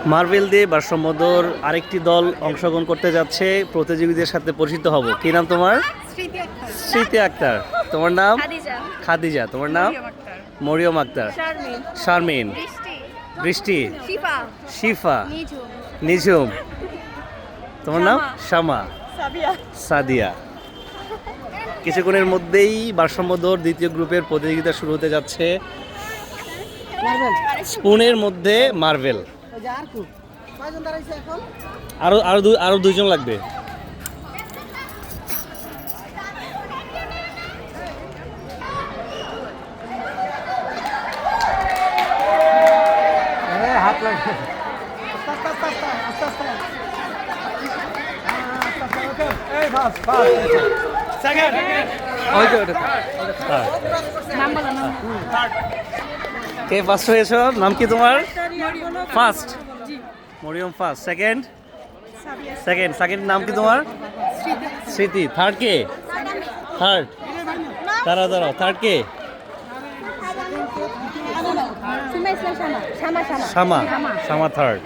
Marble দিয়ে ভারসাম্যদর আরেকটি দল অংশগ্রহণ করতে যাচ্ছে, প্রতিযোগীদের সাথে পরিচিত হব। কি নাম তোমার? স্মৃতি আক্তার। তোমার নাম? খাদিজা। তোমার নাম? মরিয়ম আক্তার। শারমিন। বৃষ্টি। শিফা। নিঝুম। তোমার নাম? শামা। সাদিয়া। কিছুক্ষণের মধ্যেই ভারসাম্যদর দ্বিতীয় গ্রুপের প্রতিযোগিতা শুরু হতে যাচ্ছে। স্পুনের মধ্যে মার্বেল। আরো দুইজন লাগবে। হাত লাগবে। কে ফার্স্ট হয়েছ? নাম কি তোমার? First Mariam first. সেকেন্ড নাম কি তোমার? স্মৃতি। থার্ড কে? দাঁড়াও থার্ড কে? শামা থার্ড।